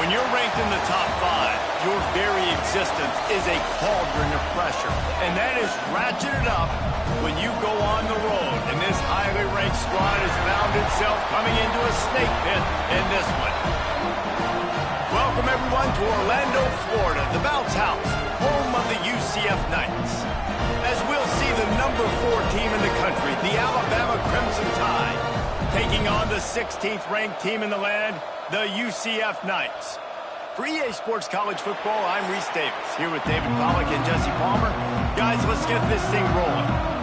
When you're ranked in the top 5, your very existence is a cauldron of pressure. And that is ratcheted up when you go on the road. And this highly ranked squad has found itself coming into a snake pit in this one. Welcome, everyone, to Orlando, Florida, the bounce house, home of the UCF Knights. As we'll see the number 4 team in the country, the Alabama Crimson Tide, taking on the 16th ranked team in the land, the UCF Knights. For EA Sports College Football, I'm Reese Davis, here with David Pollack and Jesse Palmer. Guys, let's get this thing rolling.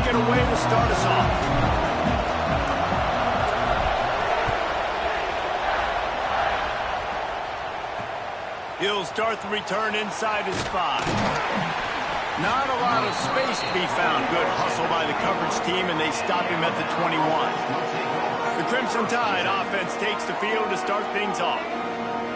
Away to start us off. He'll start the return inside his 5. Not a lot of space to be found. Good hustle by the coverage team, and they stop him at the 21. The Crimson Tide offense takes the field to start things off.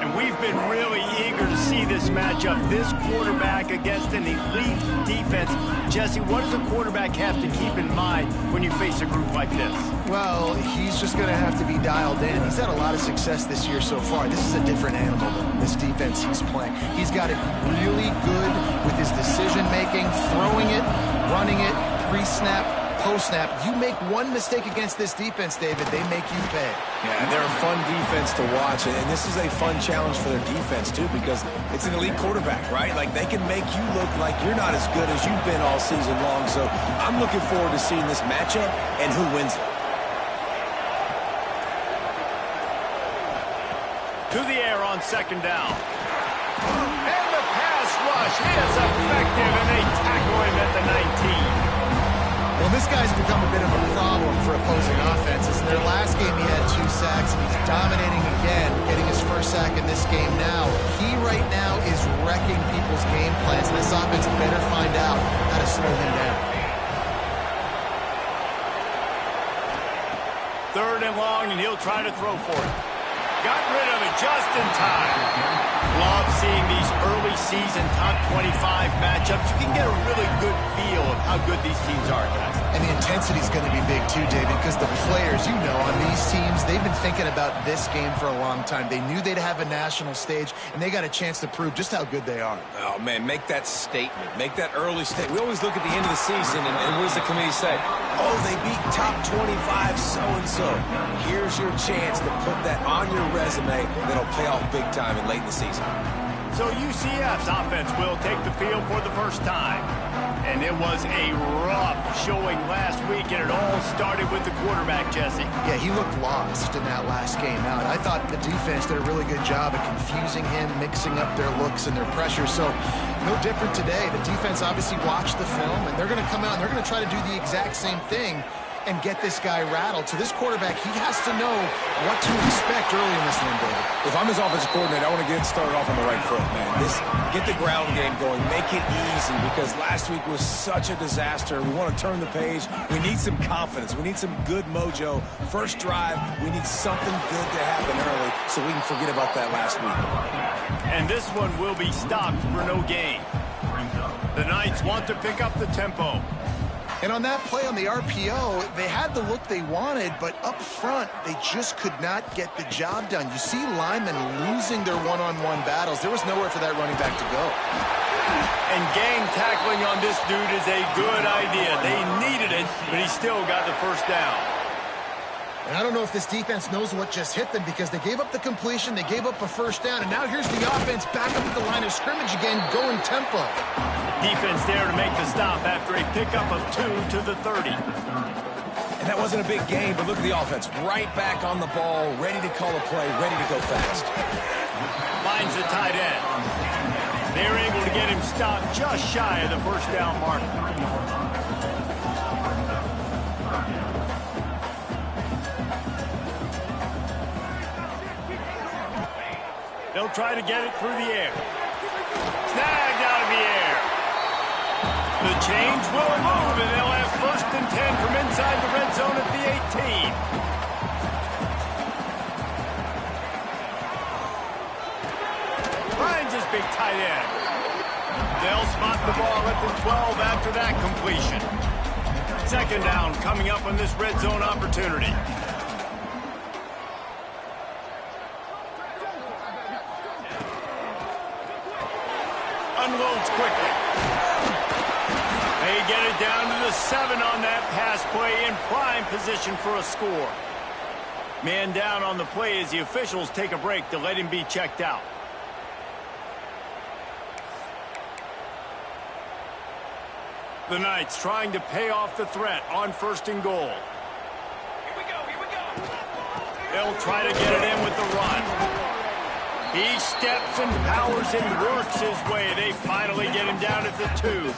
And we've been really eager to see this matchup, this quarterback against an elite defense. Jesse, what does a quarterback have to keep in mind when you face a group like this? Well, he's just going to have to be dialed in. He's had a lot of success this year so far. This is a different animal than this defense he's playing. He's got to be really good with his decision-making, throwing it, running it, pre-snap, post-snap. You make one mistake against this defense, David, they make you pay. Yeah, and they're a fun defense to watch, and this is a fun challenge for their defense, too, because it's an elite quarterback, right? Like, they can make you look like you're not as good as you've been all season long, so I'm looking forward to seeing this matchup and who wins it. To the air on second down. And the pass rush is effective, and they tackle him at the 19. Well, this guy's become a bit of a problem for opposing offenses. In their last game, he had 2 sacks, and he's dominating again, getting his first sack in this game now. He right now is wrecking people's game plans, and this offense better find out how to slow him down. 3rd and long, and he'll try to throw for it. Got rid of it just in time. Love seeing these early season top 25 matchups. You can get a really good feel of how good these teams are, guys. And the intensity is going to be big too, David, because the players, you know, on these teams, they've been thinking about this game for a long time. They knew they'd have a national stage, and they got a chance to prove just how good they are. Oh, man, make that statement. Make that early statement. We always look at the end of the season, and what does the committee say? Oh, they beat top 25 so-and-so. Here's your chance to put that on your resume that'll pay off big time and late in the season. So UCF's offense will take the field for the first time. And it was a rough showing last week, and it all started with the quarterback, Jesse. Yeah, he looked lost in that last game out. I thought the defense did a really good job of confusing him, mixing up their looks and their pressure. So no different today. The defense obviously watched the film, and they're going to come out and they're going to try to do the exact same thing and get this guy rattled. So this quarterback, he has to know what to expect early in this one, David. If I'm his offensive coordinator, I want to get started off on the right foot, man. Get the ground game going. Make it easy, because last week was such a disaster. We want to turn the page. We need some confidence. We need some good mojo. First drive, we need something good to happen early so we can forget about that last week. And this one will be stopped for no gain. The Knights want to pick up the tempo. And on that play on the RPO, they had the look they wanted, but up front, they just could not get the job done. You see linemen losing their one-on-one battles. There was nowhere for that running back to go. And gang tackling on this dude is a good idea. They needed it, but he still got the first down. And I don't know if this defense knows what just hit them, because they gave up the completion, they gave up a first down, and now here's the offense back up at the line of scrimmage again, going tempo. Defense there to make the stop after a pickup of 2 to the 30. And that wasn't a big game, but look at the offense. Right back on the ball, ready to call a play, ready to go fast. Finds the tight end. They're able to get him stopped just shy of the first down mark. They'll try to get it through the air. Snagged out of the air. Change will move, and they'll have 1st and 10 from inside the red zone at the 18. Finds his big tight end. They'll spot the ball at the 12 after that completion. 2nd down coming up on this red zone opportunity. Unloads quickly. They get it down to the 7 on that pass play in prime position for a score. Man down on the play as the officials take a break to let him be checked out. The Knights trying to pay off the threat on 1st and goal. Here we go, here we go. They'll try to get it in with the run. He steps and powers and works his way. They finally get him down at the 2.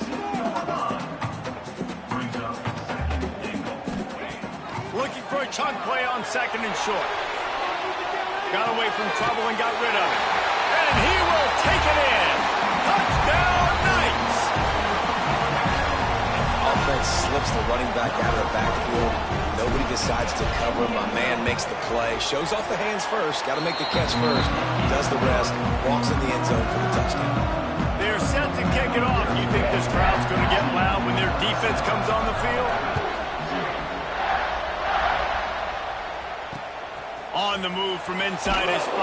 Looking for a chunk play on 2nd and short. Got away from trouble and got rid of it. And he will take it in. Touchdown, Knights! Offense slips the running back out of the backfield. Nobody decides to cover. My man makes the play. Shows off the hands first. Got to make the catch first. Does the rest. Walks in the end zone for the touchdown. They're set to kick it off. You think this crowd's going to get loud when their defense comes on the field? On the move from inside his 5.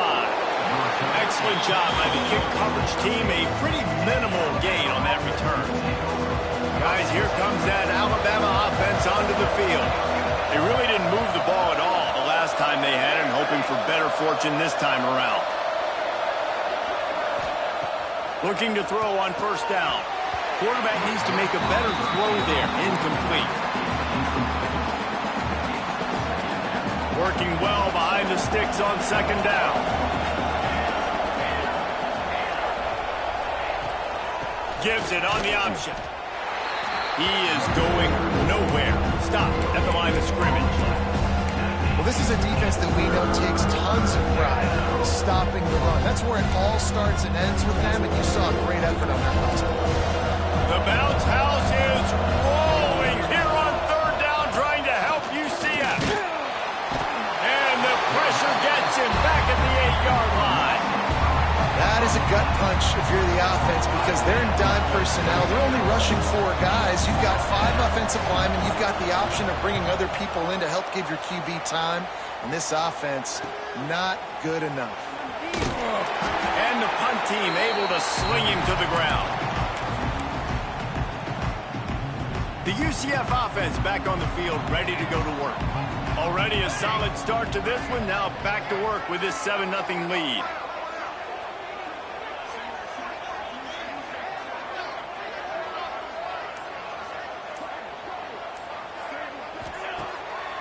Excellent job by the kick coverage team. A pretty minimal gain on that return. Guys, here comes that Alabama offense onto the field. They really didn't move the ball at all the last time they had it, and hoping for better fortune this time around. Looking to throw on 1st down. Quarterback needs to make a better throw there. Incomplete. Working well behind the sticks on 2nd down. Gives it on the option. He is going nowhere. Stopped at the line of scrimmage. Well, this is a defense that we know takes tons of pride in stopping the run. That's where it all starts and ends with them, and you saw a great effort on that last play. The bounce house is rolling here on 3rd down, trying to help UCF. And the pressure gets him back at the 8-yard line. That is a gut punch if you're the offense, because they're in dime personnel. They're only rushing 4 guys. You've got 5 offensive linemen. You've got the option of bringing other people in to help give your QB time. And this offense, not good enough. And the punt team able to sling him to the ground. The UCF offense back on the field, ready to go to work. Already a solid start to this one. Now back to work with this 7-0 lead.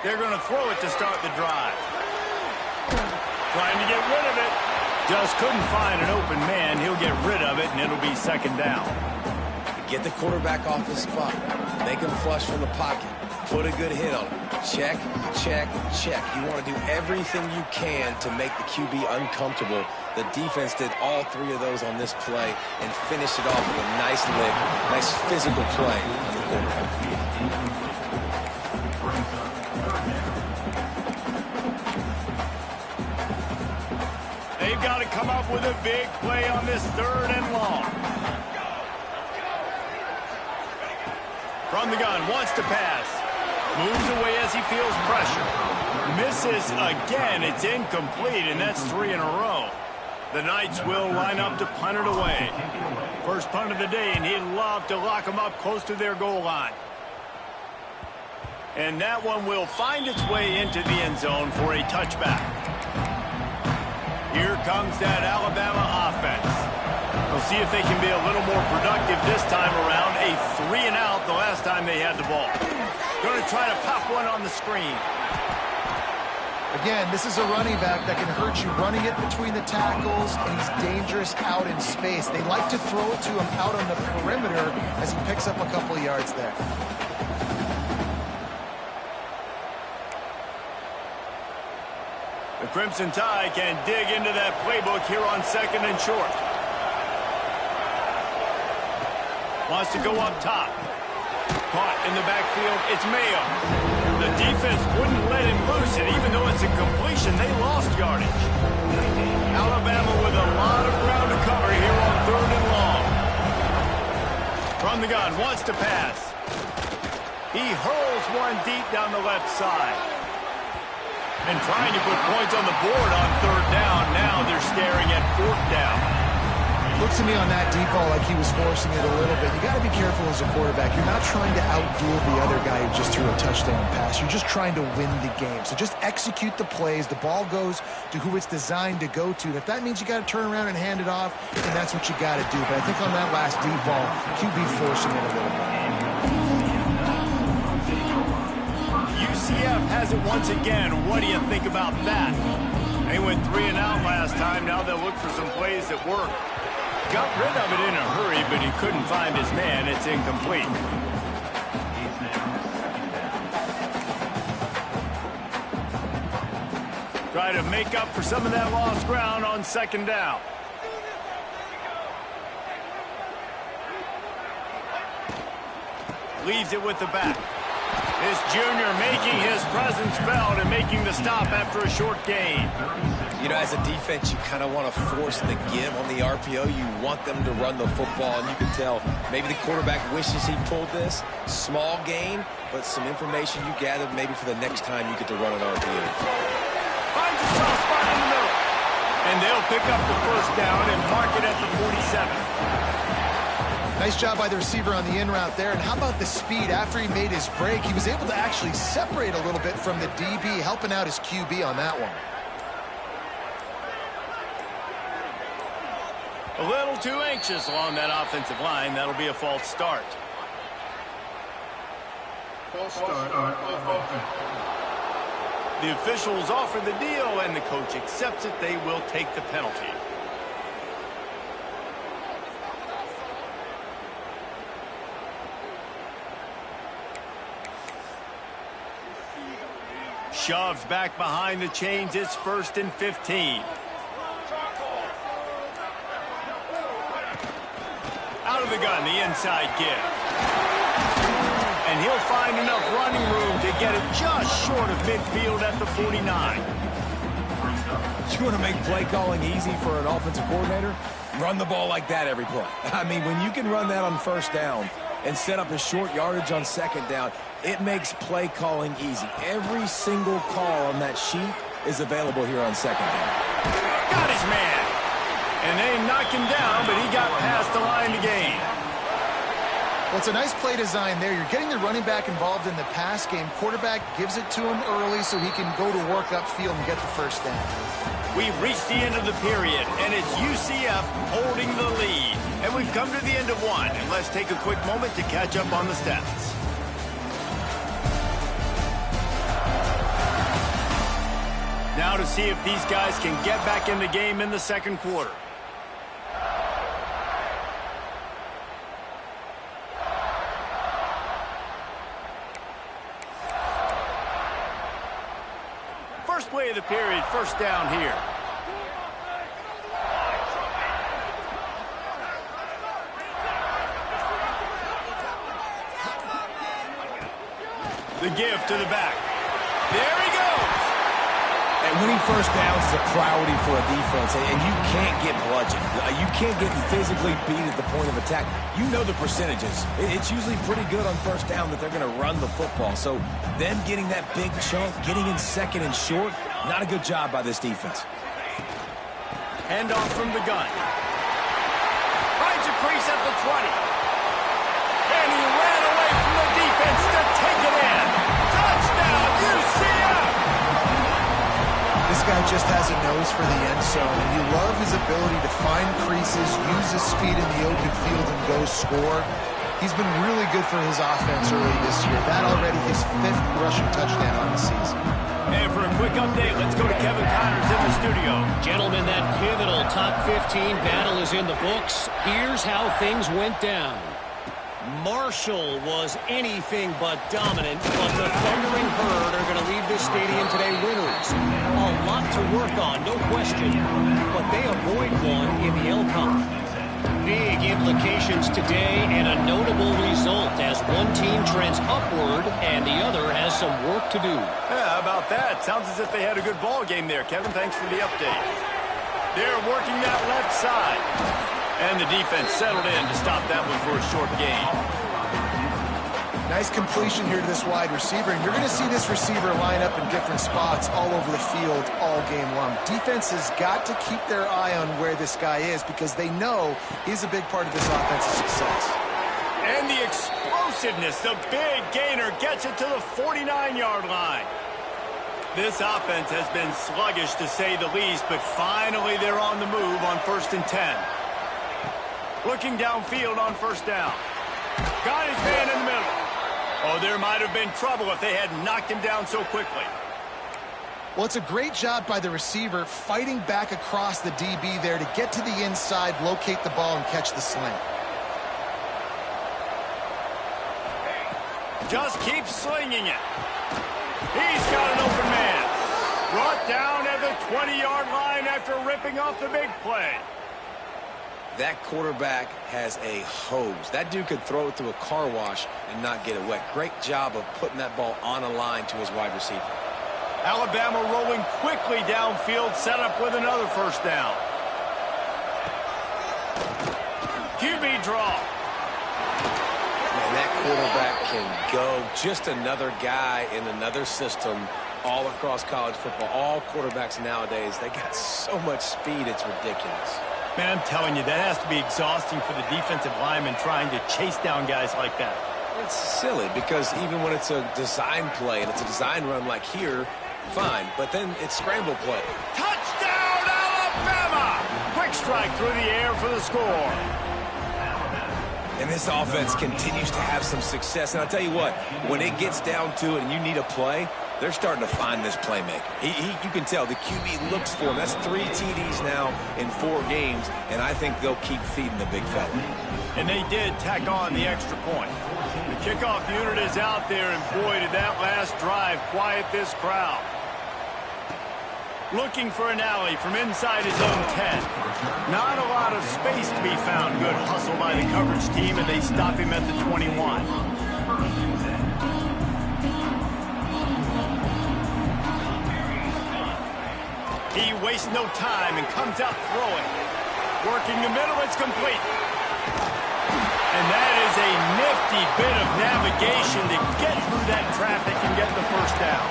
They're going to throw it to start the drive. Trying to get rid of it. Just couldn't find an open man. He'll get rid of it, and it'll be 2nd down. Get the quarterback off his spot. Make him flush from the pocket. Put a good hit on him. Check, check, check. You want to do everything you can to make the QB uncomfortable. The defense did all 3 of those on this play and finished it off with a nice lick, nice physical play on the quarterback. They've got to come up with a big play on this 3rd and long. From the gun, wants to pass. Moves away as he feels pressure. Misses again. It's incomplete, and that's 3 in a row. The Knights will line up to punt it away. First punt of the day, and he'd love to lock them up close to their goal line. And that one will find its way into the end zone for a touchback. Here comes that Alabama offense. We'll see if they can be a little more productive this time around. A 3-and-out the last time they had the ball. Going to try to pop one on the screen. Again, this is a running back that can hurt you running it between the tackles, and he's dangerous out in space. They like to throw it to him out on the perimeter as he picks up a couple of yards there. The Crimson Tide can dig into that playbook here on 2nd and short. Wants to go up top. Caught in the backfield, it's Mayo. The defense wouldn't let him loose, and even though it's a completion, they lost yardage. Alabama with a lot of ground to cover here on 3rd and long. From the gun, wants to pass. He hurls one deep down the left side. And trying to put points on the board on 3rd down. Now they're staring at 4th down. Looks to me on that deep ball like he was forcing it a little bit. You got to be careful as a quarterback. You're not trying to outduel the other guy who just threw a touchdown pass. You're just trying to win the game. So just execute the plays. The ball goes to who it's designed to go to. And if that means you got to turn around and hand it off, then that's what you got to do. But I think on that last deep ball, QB forcing it a little bit. UCF has it once again. What do you think about that? They went 3 and out last time. Now they'll look for some plays that work. Got rid of it in a hurry, but he couldn't find his man. It's incomplete. Try to make up for some of that lost ground on 2nd down. Leaves it with the back. This junior making his presence felt and making the stop after a short gain. You know, as a defense, you kind of want to force the give on the RPO. You want them to run the football, and you can tell maybe the quarterback wishes he pulled this. Small gain, but some information you gathered maybe for the next time you get to run an RPO. Finds a soft spot in the middle. And they'll pick up the 1st down and mark it at the 47. Nice job by the receiver on the in route there. And how about the speed? After he made his break, he was able to actually separate a little bit from the DB, helping out his QB on that one. A little too anxious along that offensive line. That'll be a false start. False start. The officials offer the deal, and the coach accepts it. They will take the penalty. Shoved back behind the chains. It's 1st and 15. Out of the gun, the inside give. And he'll find enough running room to get it just short of midfield at the 49. You want to make play calling easy for an offensive coordinator? Run the ball like that every play. I mean, when you can run that on 1st down and set up a short yardage on 2nd down, it makes play calling easy. Every single call on that sheet is available here on 2nd down. Got his man. And they knocked him down, but he got past the line to gain. Well, it's a nice play design there. You're getting the running back involved in the pass game. Quarterback gives it to him early so he can go to work upfield and get the 1st down. We've reached the end of the period, and it's UCF holding the lead. And we've come to the end of one. And let's take a quick moment to catch up on the stats. Now to see if these guys can get back in the game in the 2nd quarter. First play of the period, 1st down here. The give to the back. There he goes. And winning 1st downs is a priority for a defense, and you can't get bludgeoned. You can't get physically beat at the point of attack. You know the percentages. It's usually pretty good on 1st down that they're going to run the football. So them getting that big chunk, getting in 2nd and short, not a good job by this defense. Handoff from the gun. Finds a crease at the 20. And he ran away from the defense to take it in. Touchdown, UCF! This guy just has a nose for the end zone, and you love his ability to find creases, use his speed in the open field, and go score. He's been really good for his offense early this year. That already his 5th rushing touchdown on the season. And for a quick update, let's go to Kevin Connors in the studio. Gentlemen, that pivotal top 15 battle is in the books. Here's how things went down. Marshall was anything but dominant, but the Thundering Herd are going to leave this stadium today winners. A lot to work on, no question, but they avoid one in the L-Con. Big implications today and a notable result as one team trends upward, and the other has some work to do. Yeah, how about that? Sounds as if they had a good ball game there, Kevin. Thanks for the update. They're working that left side. And the defense settled in to stop that one for a short gain. Nice completion here to this wide receiver, and you're going to see this receiver line up in different spots all over the field all game long. Defense has got to keep their eye on where this guy is because they know he's a big part of this offense's success. And the explosiveness, the big gainer gets it to the 49-yard line. This offense has been sluggish to say the least, but finally they're on the move on 1st and 10. Looking downfield on 1st down. Got his man in the middle. Oh, there might have been trouble if they had knocked him down so quickly. Well, it's a great job by the receiver fighting back across the DB there to get to the inside, locate the ball, and catch the slant. Just keep slinging it. He's got an open man. Brought down at the 20-yard line after ripping off the big play. That quarterback has a hose. That dude could throw it through a car wash and not get it wet. Great job of putting that ball on a line to his wide receiver. Alabama rolling quickly downfield, set up with another 1st down. QB draw. Man, that quarterback can go. Just another guy in another system all across college football. All quarterbacks nowadays, they got so much speed, it's ridiculous. Man, I'm telling you, that has to be exhausting for the defensive lineman trying to chase down guys like that. It's silly because even when it's a design play and it's a design run like here, fine, but then it's scramble play. Touchdown, Alabama! Quick strike through the air for the score. And this offense continues to have some success. And I'll tell you what, when it gets down to it and you need a play, they're starting to find this playmaker. You can tell the QB looks for him. That's 3 TDs now in 4 games, and I think they'll keep feeding the big fella. And they did tack on the extra point. The kickoff unit is out there, and boy, did that last drive quiet this crowd. Looking for an alley from inside his own 10. Not a lot of space to be found. Good hustle by the coverage team, and they stop him at the 21. He wastes no time and comes out throwing. Working the middle, it's complete. And that is a nifty bit of navigation to get through that traffic and get the 1st down.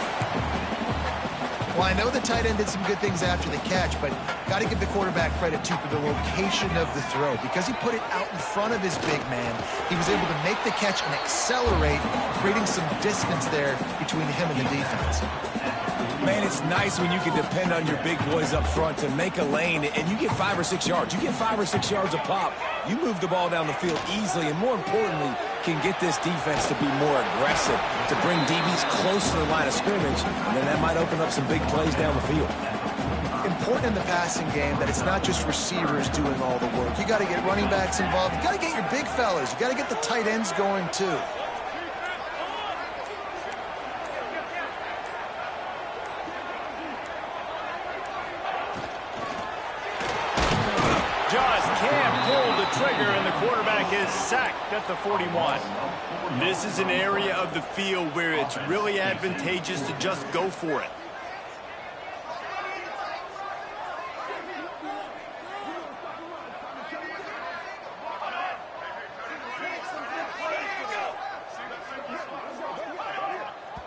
Well, I know the tight end did some good things after the catch, but got to give the quarterback credit, too, for the location of the throw. Because he put it out in front of his big man, he was able to make the catch and accelerate, creating some distance there between him and the defense. Man, it's nice when you can depend on your big boys up front to make a lane, and you get 5 or 6 yards. You get 5 or 6 yards a pop. You move the ball down the field easily, and more importantly, can get this defense to be more aggressive, to bring DBs close to the line of scrimmage, and then that might open up some big plays down the field. Important in the passing game that it's not just receivers doing all the work. You got to get running backs involved. You got to get your big fellas. You got to get the tight ends going, too. Trigger, and the quarterback is sacked at the 41. This is an area of the field where it's really advantageous to just go for it.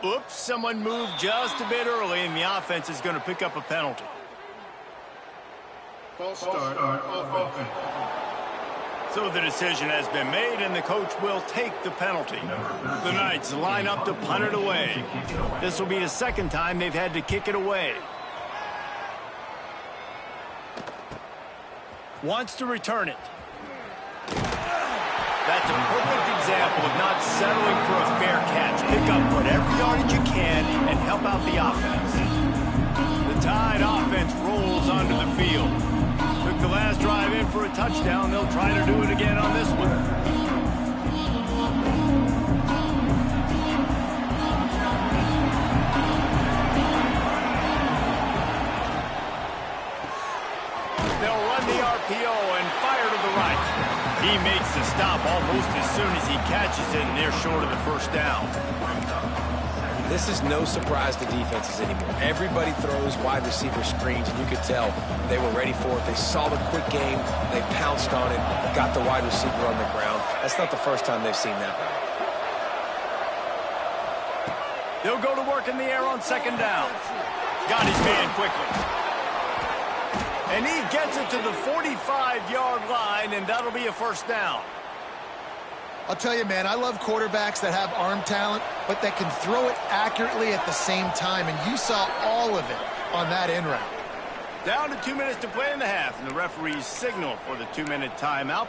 Oops, someone moved just a bit early, and the offense is going to pick up a penalty. False start on offense. So the decision has been made, and the coach will take the penalty. The Knights line up to punt it away. This will be the 2nd time they've had to kick it away. Wants to return it. That's a perfect example of not settling for a fair catch. Pick up whatever yardage you can and help out the offense. The Tide offense rolls onto the field. Took the last drive in for a touchdown. They'll try to do it again on this one. They'll run the RPO and fire to the right. He makes the stop almost as soon as he catches it, and they're short of the first down. This is no surprise to defenses anymore. Everybody throws wide receiver screens, and you could tell they were ready for it. They saw the quick game. They pounced on it, got the wide receiver on the ground. That's not the first time they've seen that one. They'll go to work in the air on second down. Got his man quickly. And he gets it to the 45-yard line, and that'll be a first down. I'll tell you, man, I love quarterbacks that have arm talent, but that can throw it accurately at the same time, and you saw all of it on that in route. Down to 2 minutes to play in the half, and the referees signal for the 2-minute timeout.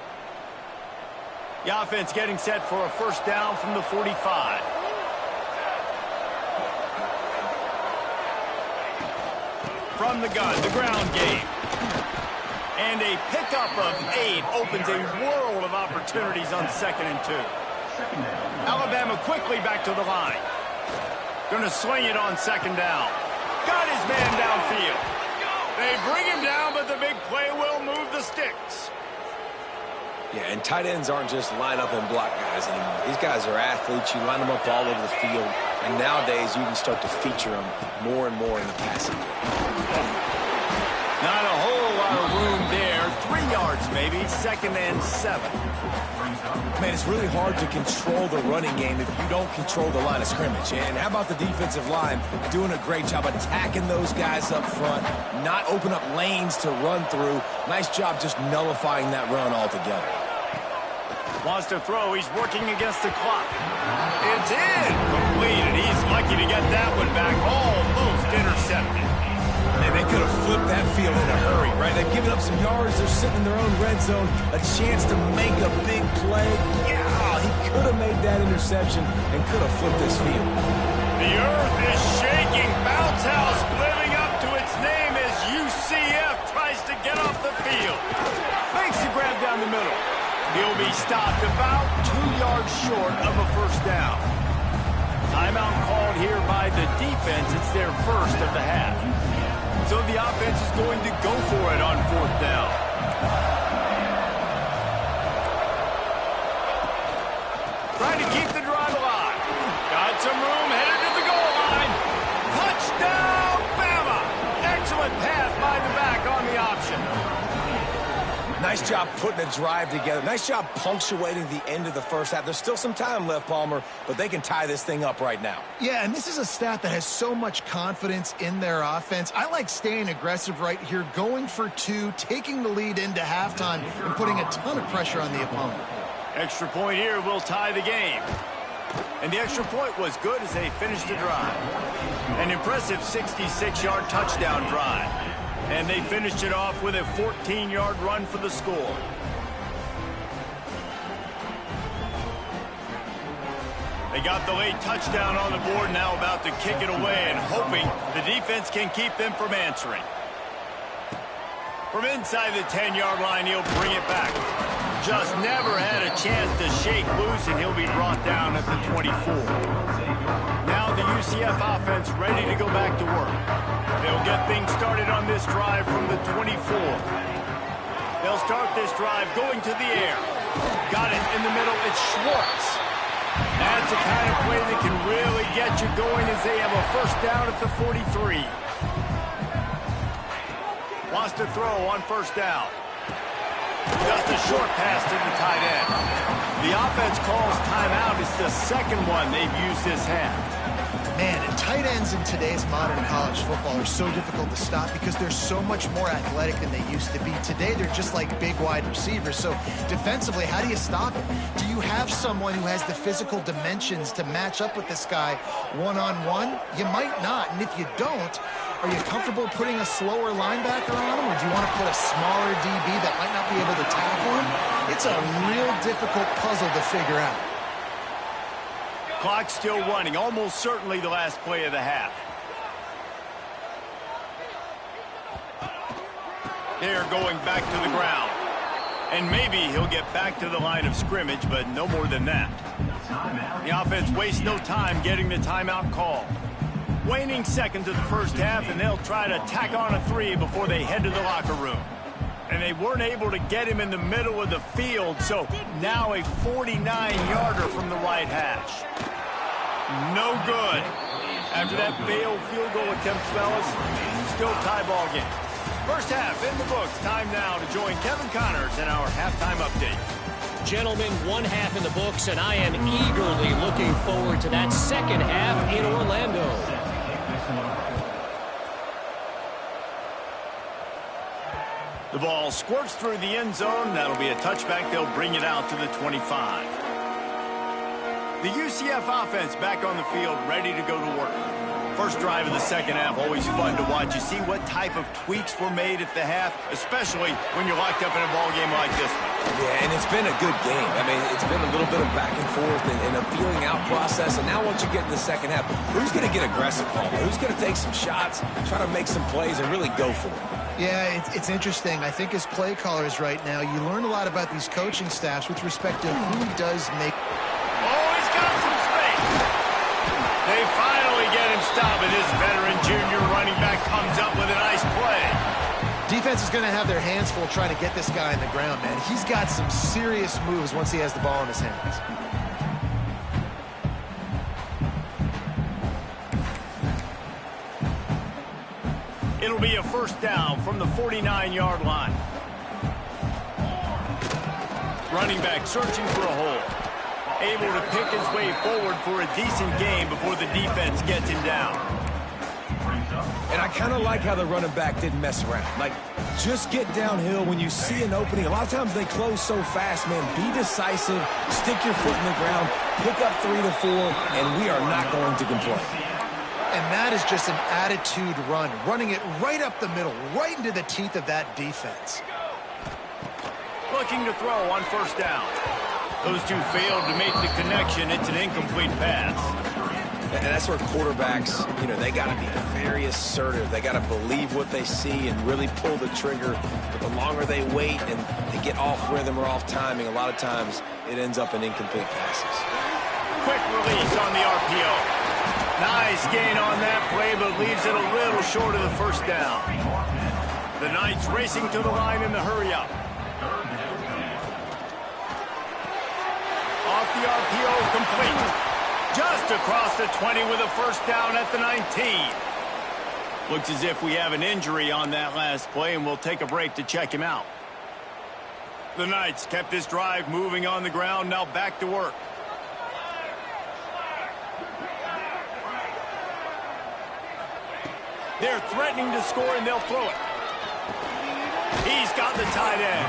The offense getting set for a first down from the 45. From the gun, the ground game. And a pickup of 8 opens a world of opportunities on 2nd and 2. Alabama quickly back to the line. Going to swing it on 2nd down. Got his man downfield. They bring him down, but the big play will move the sticks. Yeah, and tight ends aren't just line up and block guys anymore. These guys are athletes. You line them up all over the field. And nowadays, you can start to feature them more and more in the passing game. Not a whole lot of room there. 3 yards maybe. 2nd and 7. Man, it's really hard to control the running game if you don't control the line of scrimmage. And how about the defensive line doing a great job attacking those guys up front, not open up lanes to run through. Nice job just nullifying that run altogether. Wants to throw. He's working against the clock. It's in. Completed. He's lucky to get that one back. Almost intercepted. And they could have flipped that field in a hurry, right? They've given up some yards. They're sitting in their own red zone. A chance to make a big play. Yeah, he could have made that interception and could have flipped this field. The earth is shaking. Bounce house living up to its name as UCF tries to get off the field. Makes the grab down the middle. He'll be stopped about 2 yards short of a first down. Timeout called here by the defense. It's their first of the half. So the offense is going to go for it on 4th down. Trying to keep the drive alive. Got some room, headed to the goal line. Touchdown, Bama! Excellent pass by the back on the option. Nice job putting a drive together. Nice job punctuating the end of the first half. There's still some time left, Palmer, but they can tie this thing up right now. Yeah, and this is a staff that has so much confidence in their offense. I like staying aggressive right here, going for 2, taking the lead into halftime, and putting a ton of pressure on the opponent. Extra point here will tie the game. And the extra point was good as they finished the drive. An impressive 66-yard touchdown drive. And they finished it off with a 14-yard run for the score. They got the late touchdown on the board, now about to kick it away and hoping the defense can keep them from answering. From inside the 10-yard line, he'll bring it back. Just never had a chance to shake loose, and he'll be brought down at the 24. Now the UCF offense ready to go back to work. They'll get things started on this drive from the 24. They'll start this drive going to the air. Got it in the middle. It's Schwartz. That's the kind of play that can really get you going as they have a first down at the 43. Wants to throw on first down. Just a short pass to the tight end. The offense calls timeout. It's the second one they've used this half. Man, and tight ends in today's modern college football are so difficult to stop because they're so much more athletic than they used to be. Today, they're just like big wide receivers. So defensively, how do you stop it? Do you have someone who has the physical dimensions to match up with this guy one-on-one? You might not. And if you don't, are you comfortable putting a slower linebacker on him, or do you want to put a smaller DB that might not be able to tackle him? It's a real difficult puzzle to figure out. Clock still running, almost certainly the last play of the half. They're going back to the ground. And maybe he'll get back to the line of scrimmage, but no more than that. The offense wastes no time getting the timeout call. Waning seconds of the first half, and they'll try to tack on a 3 before they head to the locker room. and they weren't able to get him in the middle of the field, so now a 49-yarder from the right hash. No good. After that failed field goal attempt, fellas, still tie ball game. First half in the books. Time now to join Kevin Connors in our halftime update. Gentlemen, one half in the books, and I am eagerly looking forward to that second half in Orlando. The ball squirts through the end zone. That'll be a touchback. They'll bring it out to the 25. The UCF offense back on the field, ready to go to work. First drive of the second half, always fun to watch. You see what type of tweaks were made at the half, especially when you're locked up in a ball game like this one. Yeah, and it's been a good game. I mean, it's been a little bit of back and forth and a feeling out process. And now once you get in the second half, who's going to get aggressive, Paul? Who's going to take some shots, try to make some plays, and really go for it? Yeah, it's interesting. I think as play callers right now, you learn a lot about these coaching staffs with respect to who does make... Oh, he's got some space. They finally get him stopped, and this veteran junior running back comes up with a nice play. Defense is going to have their hands full trying to get this guy on the ground, man. He's got some serious moves once he has the ball in his hands. It'll be a first down from the 49-yard line. Running back searching for a hole. Able to pick his way forward for a decent gain before the defense gets him down. And I kind of like how the running back didn't mess around. Like, just get downhill when you see an opening. A lot of times they close so fast, man. Be decisive, stick your foot in the ground, pick up 3 to 4, and we are not going to complain. And that is just an attitude run, running it right up the middle, right into the teeth of that defense. Looking to throw on first down. Those two failed to make the connection. It's an incomplete pass. And that's where quarterbacks, you know, they got to be very assertive. They got to believe what they see and really pull the trigger. But the longer they wait and they get off rhythm or off timing, a lot of times it ends up in incomplete passes. Quick release on the RPO. Nice gain on that play, but leaves it a little short of the first down. The Knights racing to the line in the hurry-up. Off the RPO, complete. Just across the 20 with a first down at the 19. Looks as if we have an injury on that last play, and we'll take a break to check him out. The Knights kept this drive moving on the ground, now back to work. They're threatening to score, and they'll throw it. He's got the tight end.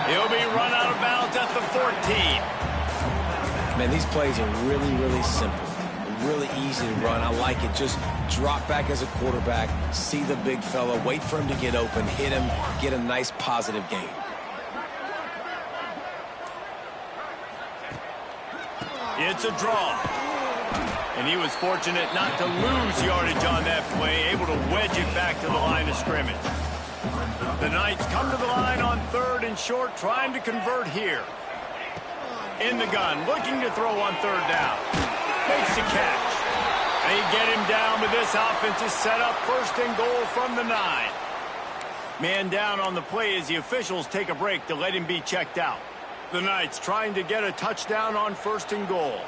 He'll be run out of bounds at the 14. Man, these plays are really, really simple. Really easy to run. I like it. Just drop back as a quarterback, see the big fella, wait for him to get open, hit him, get a nice positive gain. It's a draw. And he was fortunate not to lose yardage on that play, able to wedge it back to the line of scrimmage. The Knights come to the line on 3rd and short, trying to convert here. In the gun, looking to throw on 3rd down. Makes the catch. They get him down, but this offense is set up 1st and goal from the 9. Man down on the play as the officials take a break to let him be checked out. The Knights trying to get a touchdown on 1st and goal.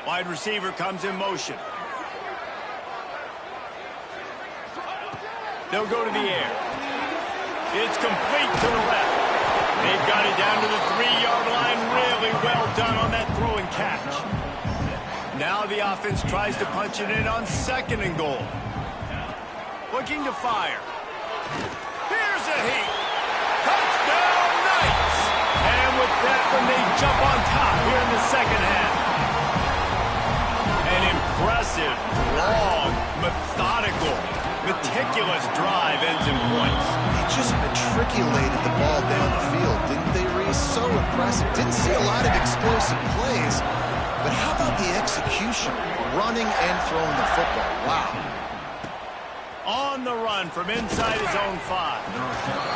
Wide receiver comes in motion. They'll go to the air. It's complete to the left. They've got it down to the 3-yard line. Really well done on that throw and catch. Now the offense tries to punch it in on 2nd and goal. Looking to fire. Here's a heat. Touchdown Knights! And with that one, they jump on top here in the second half. An impressive, long, methodical, meticulous drive ends in points. They just matriculated the ball down the field, didn't they, Reese? So impressive. Didn't see a lot of explosive plays, but how about the execution? Running and throwing the football. Wow. On the run from inside his own 5.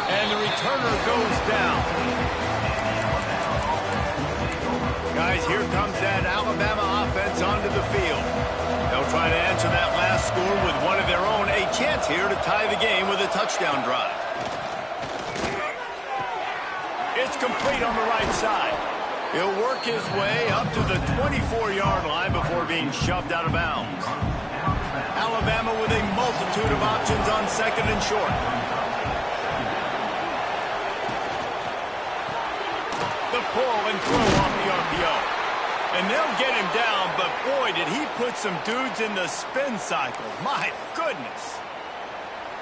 And the returner goes down. Guys, here comes that Alabama offense onto the field. They'll try to answer that last score with one of their own. A chance here to tie the game with a touchdown drive. It's complete on the right side. He'll work his way up to the 24-yard line before being shoved out of bounds. Alabama with a multitude of options on second and short. The pull and throw off the RPO. And they'll get him down, but boy, did he put some dudes in the spin cycle. My goodness.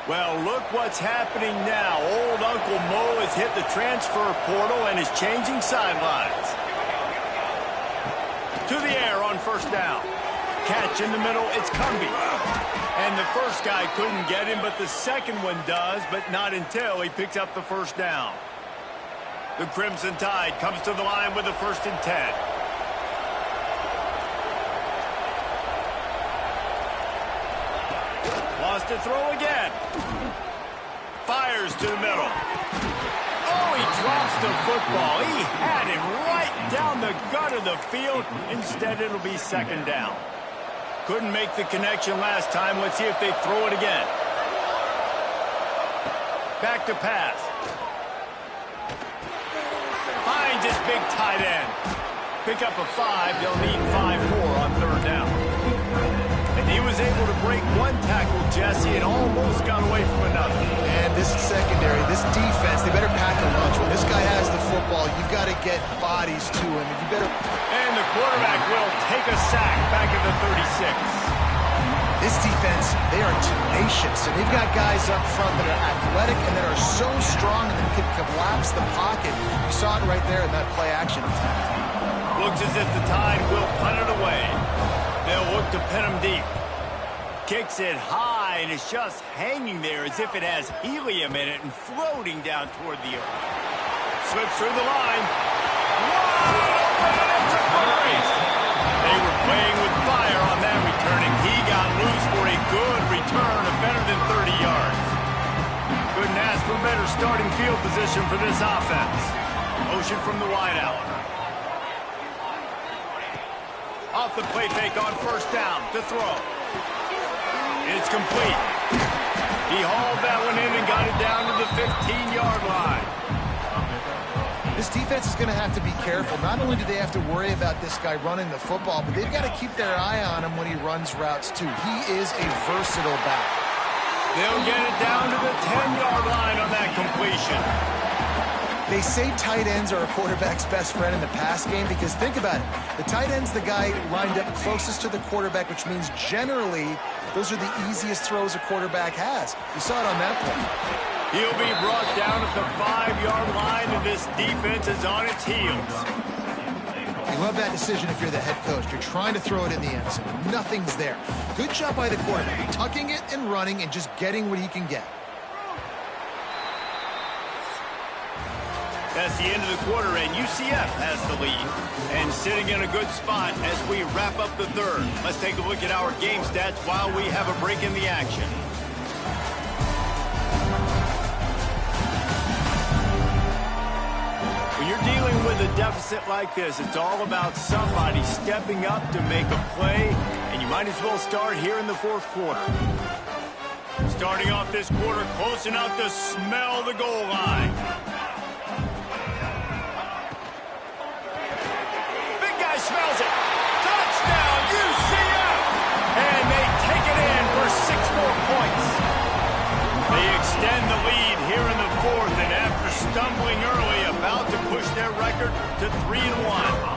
Well, look what's happening now. Old Uncle Mo has hit the transfer portal and is changing sidelines. To the air on first down. Catch in the middle, it's Cumby. And the first guy couldn't get him, but the second one does, but not until he picks up the first down. The Crimson Tide comes to the line with a 1st and 10. Wants to throw again. Fires to the middle. Oh, he drops the football. He had him right down the gut of the field. Instead, it'll be 2nd down. Couldn't make the connection last time. Let's see if they throw it again. Back to pass. Finds his big tight end. Pick up a 5. They'll need 5 more on 3rd down. And he was able to break one tackle, Jesse, and almost got away from another. And this secondary, this defense, they better pack a lunch. When this guy has the football, you've got to get bodies to him. And you better. And the quarterback will take a sack back at the 36. This defense, they are tenacious, and they've got guys up front that are athletic and that are so strong and that can collapse the pocket. You saw it right there in that play action attack. Looks as if the Tide will punt it away. They'll look to pin him deep. Kicks it high, and it's just hanging there as if it has helium in it and floating down toward the earth. Slips through the line. Whoa! It's a brace! They were playing with fire on that return, and he got loose for a good return of better than 30 yards. Couldn't ask for better starting field position for this offense. Motion from the wideout. Off the play fake on first down to throw. It's complete. He hauled that one in and got it down to the 15-yard line. This defense is going to have to be careful. Not only do they have to worry about this guy running the football, but they've got to keep their eye on him when he runs routes too. He is a versatile back. They'll get it down to the 10-yard line on that completion. They say tight ends are a quarterback's best friend in the pass game because think about it. The tight end's the guy lined up closest to the quarterback, which means generally those are the easiest throws a quarterback has. You saw it on that play. He'll be brought down at the 5-yard line, and this defense is on its heels. You love that decision if you're the head coach. You're trying to throw it in the end zone. Nothing's there. Good job by the quarterback, tucking it and running and just getting what he can get. That's the end of the quarter, and UCF has the lead. And sitting in a good spot as we wrap up the 3rd. Let's take a look at our game stats while we have a break in the action. When you're dealing with a deficit like this, it's all about somebody stepping up to make a play, and you might as well start here in the 4th quarter. Starting off this quarter close enough to smell the goal line. Smells it. Touchdown, UCF! And they take it in for 6 more points. They extend the lead here in the 4th, and after stumbling early, about to push their record to 3-1.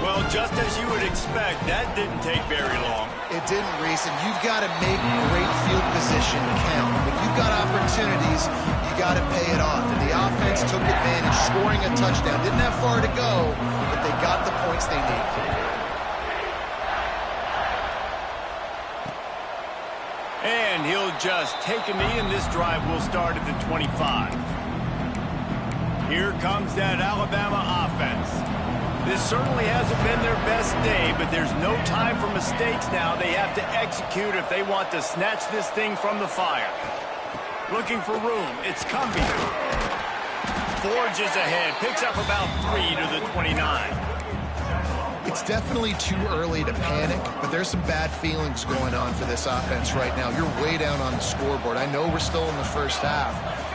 Well, just as you would expect, that didn't take very long. It didn't, Reese, and you've got to make great field position count. When you've got opportunities, you got to pay it off. And the offense took advantage, scoring a touchdown. Didn't have far to go, but they got the points they needed. And he'll just take a knee, and this drive will start at the 25. Here comes that Alabama offense. This certainly hasn't been their best day, but there's no time for mistakes now. They have to execute if they want to snatch this thing from the fire. Looking for room. It's Cumby. Forges ahead. Picks up about 3 to the 29. It's definitely too early to panic, but there's some bad feelings going on for this offense right now. You're way down on the scoreboard. I know we're still in the first half,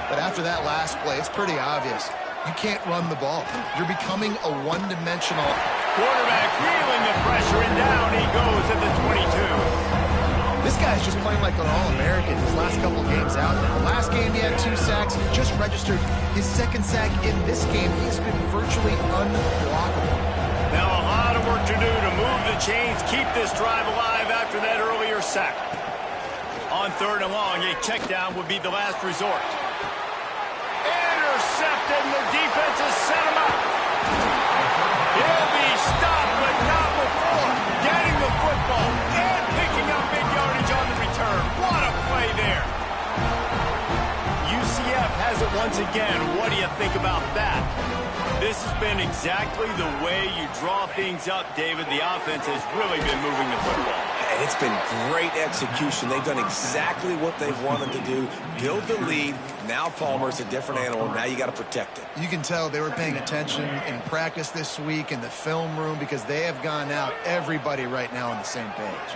but after that last play, it's pretty obvious. You can't run the ball. You're becoming a one-dimensional. Quarterback feeling the pressure, and down he goes at the 22. This guy's just playing like an All-American his last couple games out there. The last game he had 2 sacks. He just registered his 2nd sack in this game. He's been virtually unblockable. Now a lot of work to do to move the chains, keep this drive alive after that earlier sack. On 3rd and long, a check down would be the last resort. Intercepted, and the defense has set him up. He'll be stopped, but not before getting the football and picking up big yardage on the return. What a play there. UCF has it once again. What do you think about that? This has been exactly the way you draw things up, David. The offense has really been moving the football. And it's been great execution. They've done exactly what they've wanted to do. Build the lead. Now Palmer's a different animal. Now you got to protect it. You can tell they were paying attention in practice this week in the film room because they have gone out, everybody right now on the same page.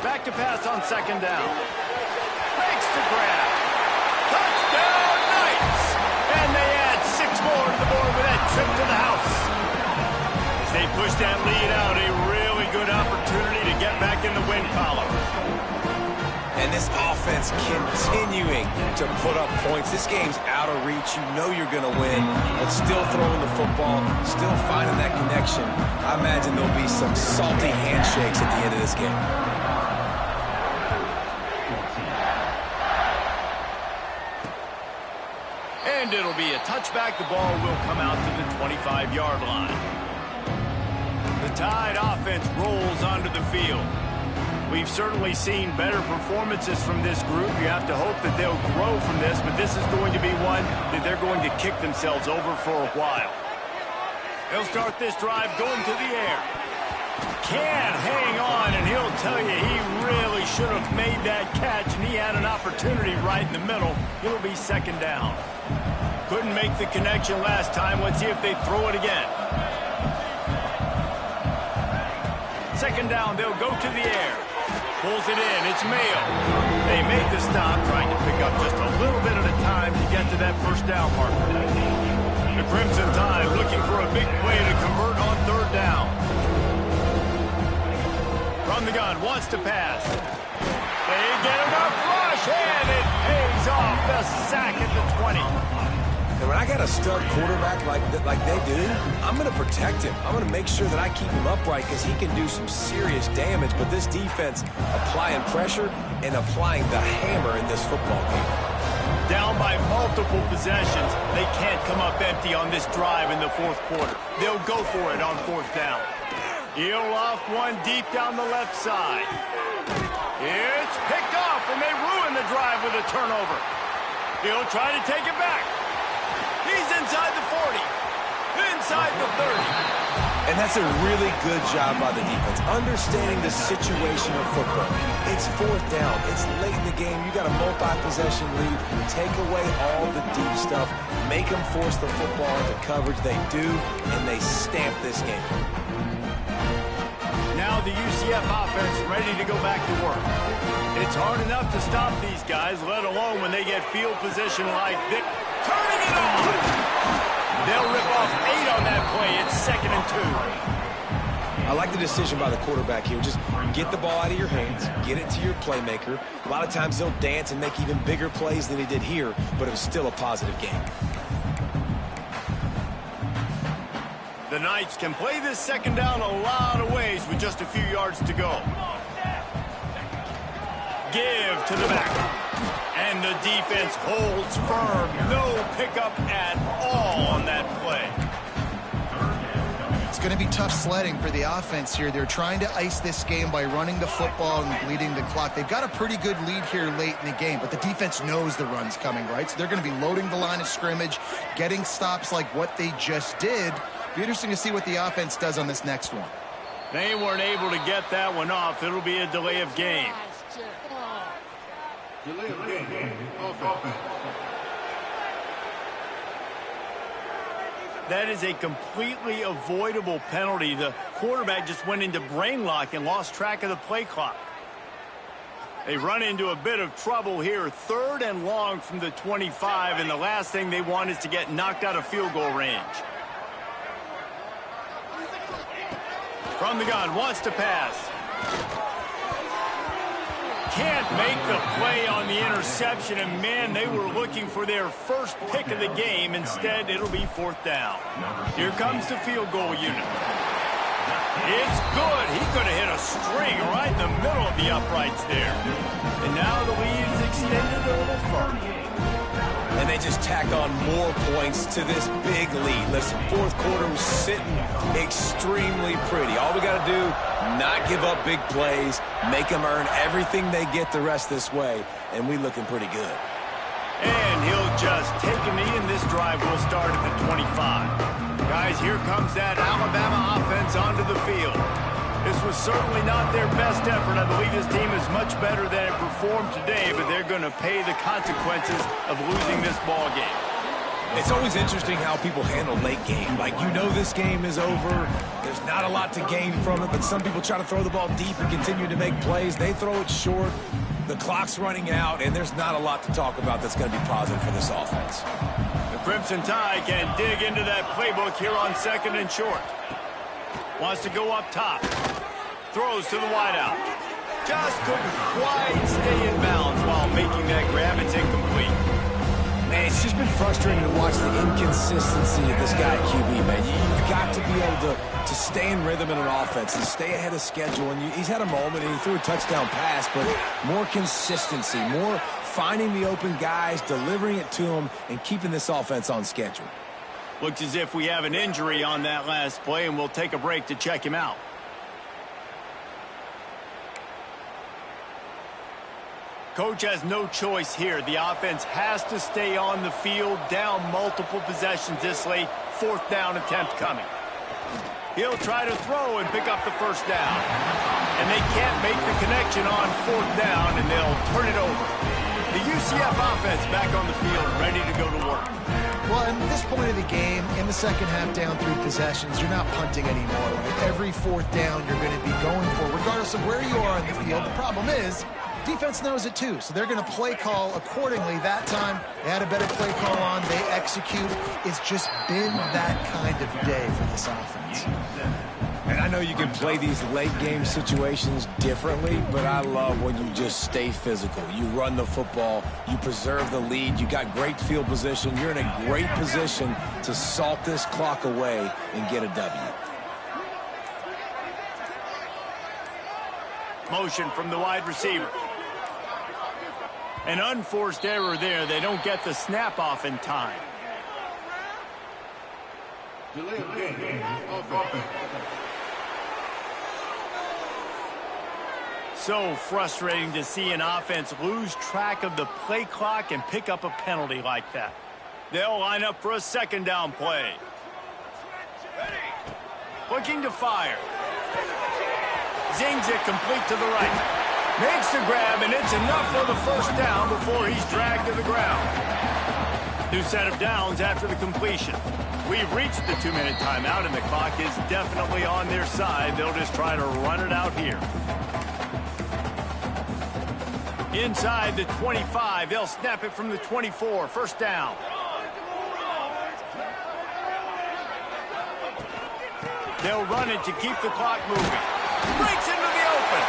Back to pass on 2nd down. Makes the grab. Touchdown Knights! And they add 6 more to the board with that trip to the house. As they push that lead out, a really good opportunity to get back in the win column. And this offense continuing to put up points. This game's out of reach. You know you're going to win, but still throwing the football, still finding that connection. I imagine there'll be some salty handshakes at the end of this game. And it'll be a touchback. The ball will come out to the 25-yard line. The Tide offense rolls onto the field. We've certainly seen better performances from this group. You have to hope that they'll grow from this, but this is going to be one that they're going to kick themselves over for a while. They'll start this drive going to the air. Can't hang on, and he'll tell you he really should have made that catch, and he had an opportunity right in the middle. It'll be 2nd down. Couldn't make the connection last time. Let's see if they throw it again. 2nd down, they'll go to the air. Pulls it in, it's Mayo. They make the stop, trying to pick up just a little bit at a time to get to that 1st down marker. The Crimson Tide looking for a big play to convert on 3rd down. From the gun, wants to pass. They get enough rush, and it pays off. The sack at the 20. And when I got a stud quarterback like they do, I'm going to protect him. I'm going to make sure that I keep him upright because he can do some serious damage. But this defense applying pressure and applying the hammer in this football game. Down by multiple possessions. They can't come up empty on this drive in the 4th quarter. They'll go for it on 4th down. He'll loft one deep down the left side. It's picked off, and they ruin the drive with a turnover. He'll try to take it back. He's inside the 40, inside the 30. And that's a really good job by the defense, understanding the situation of football. It's 4th down. It's late in the game. You got a multi-possession lead. Take away all the deep stuff. Make them force the football into coverage. They do, and they stamp this game. Now the UCF offense ready to go back to work. It's hard enough to stop these guys, let alone when they get field position like this. Turning it off! They'll rip off 8 on that play. It's 2nd and 2. I like the decision by the quarterback here. Just get the ball out of your hands, get it to your playmaker. A lot of times he'll dance and make even bigger plays than he did here, but it was still a positive game. The Knights can play this 2nd down a lot of ways with just a few yards to go. Give to the back. And the defense holds firm. No pickup at all on that play. It's going to be tough sledding for the offense here. They're trying to ice this game by running the football and bleeding the clock. They've got a pretty good lead here late in the game, but the defense knows the run's coming, right? So they're going to be loading the line of scrimmage, getting stops like what they just did. Be interesting to see what the offense does on this next one. They weren't able to get that one off. It'll be a delay of game. Delay of game. Offense. That is a completely avoidable penalty. The quarterback just went into brain lock and lost track of the play clock. They run into a bit of trouble here. 3rd and long from the 25, and the last thing they want is to get knocked out of field goal range. From the gun, wants to pass. Can't make the play on the interception, and man, they were looking for their first pick of the game. Instead, it'll be 4th down. Here comes the field goal unit. It's good. He could have hit a string right in the middle of the uprights there. And now the lead is extended a little further. And they just tack on more points to this big lead. Listen, 4th quarter was sitting extremely pretty. All we got to do, not give up big plays, make them earn everything they get the rest this way, and we looking pretty good. And he'll just take a knee, and this drive will start at the 25. Guys, here comes that Alabama offense onto the field. This was certainly not their best effort. I believe this team is much better than it performed today, but they're going to pay the consequences of losing this ball game. It's always interesting how people handle late game. Like, you know this game is over. There's not a lot to gain from it, but some people try to throw the ball deep and continue to make plays. They throw it short. The clock's running out, and there's not a lot to talk about that's going to be positive for this offense. The Crimson Tide can dig into that playbook here on 2nd and short. Wants to go up top. Throws to the wideout. Just couldn't quite stay in bounds while making that grab. It's incomplete. Man, it's just been frustrating to watch the inconsistency of this guy at QB, man. You've got to be able to stay in rhythm in an offense and stay ahead of schedule. And he's had a moment, and he threw a touchdown pass, but more consistency, more finding the open guys, delivering it to them, and keeping this offense on schedule. Looks as if we have an injury on that last play, and we'll take a break to check him out. Coach has no choice here. The offense has to stay on the field, down multiple possessions this late. 4th down attempt coming. He'll try to throw and pick up the 1st down. And they can't make the connection on 4th down, and they'll turn it over. The UCF offense back on the field, ready to go to work. Well, at this point of the game, in the second half, down 3 possessions, you're not punting anymore. Right? Every 4th down you're going to be going for, regardless of where you are on the field. The problem is, defense knows it too, so they're going to play call accordingly. That time, they had a better play call on. They execute. It's just been that kind of day for this offense. And I know you can play these late game situations differently, but I love when you just stay physical. You run the football, you preserve the lead, you got great field position, you're in a great position to salt this clock away and get a W. Motion from the wide receiver. An unforced error there. They don't get the snap off in time. Delay of game. Offense. So frustrating to see an offense lose track of the play clock and pick up a penalty like that. They'll line up for a 2nd down play. Looking to fire. Zings it complete to the right. Makes the grab, and it's enough for the 1st down before he's dragged to the ground. New set of downs after the completion. We've reached the 2-minute timeout, and the clock is definitely on their side. They'll just try to run it out here. Inside the 25, they'll snap it from the 24. 1st down. They'll run it to keep the clock moving. Breaks into the open.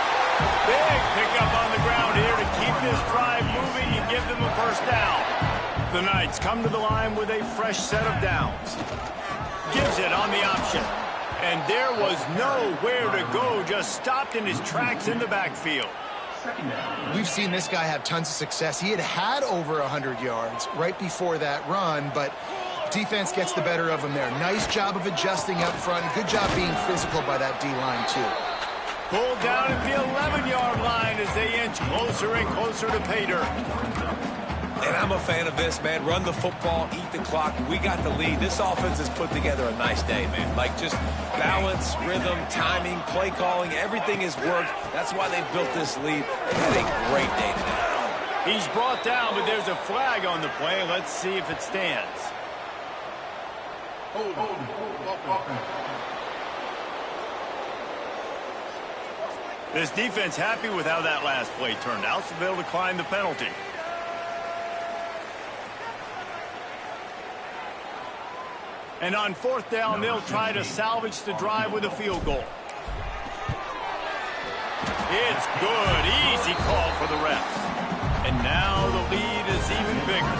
Big pickup on the ground here to keep this drive moving and give them a 1st down. The Knights come to the line with a fresh set of downs. Gives it on the option. And there was nowhere to go, just stopped in his tracks in the backfield. We've seen this guy have tons of success. He had over 100 yards right before that run, but defense gets the better of him there. Nice job of adjusting up front. Good job being physical by that D-line, too. Pulled down at the 11-yard line as they inch closer and closer to pay dirt. And I'm a fan of this, man. Run the football, eat the clock. We got the lead. This offense has put together a nice day, man. Like, just balance, rhythm, timing, play calling, everything has worked. That's why they've built this lead. They've had a great day today. He's brought down, but there's a flag on the play. Let's see if it stands. This defense happy with how that last play turned out, so they'll decline the penalty. And on 4th down, they'll try to salvage the drive with a field goal. It's good. Easy call for the refs. And now the lead is even bigger.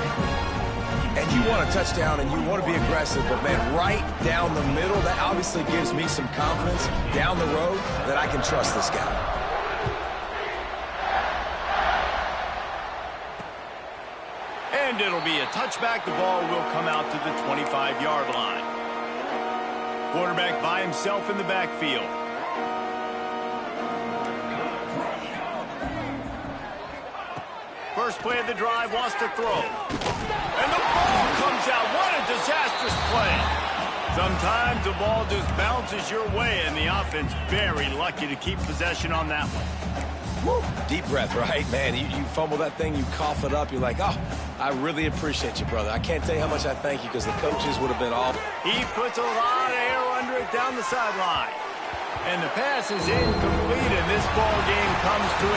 And you want a touchdown and you want to be aggressive, but, man, right down the middle, that obviously gives me some confidence down the road that I can trust this guy. And it'll be a touchback. The ball will come out to the 25-yard line. Quarterback by himself in the backfield. First play of the drive, wants to throw. And the ball comes out. What a disastrous play. Sometimes the ball just bounces your way, and the offense very lucky to keep possession on that one. Woo. Deep breath, right? Man, you fumble that thing, you cough it up, you're like, oh, I really appreciate you, brother. I can't tell you how much I thank you because the coaches would have been all... He puts a lot of air under it down the sideline. And the pass is incomplete, and this ball game comes to a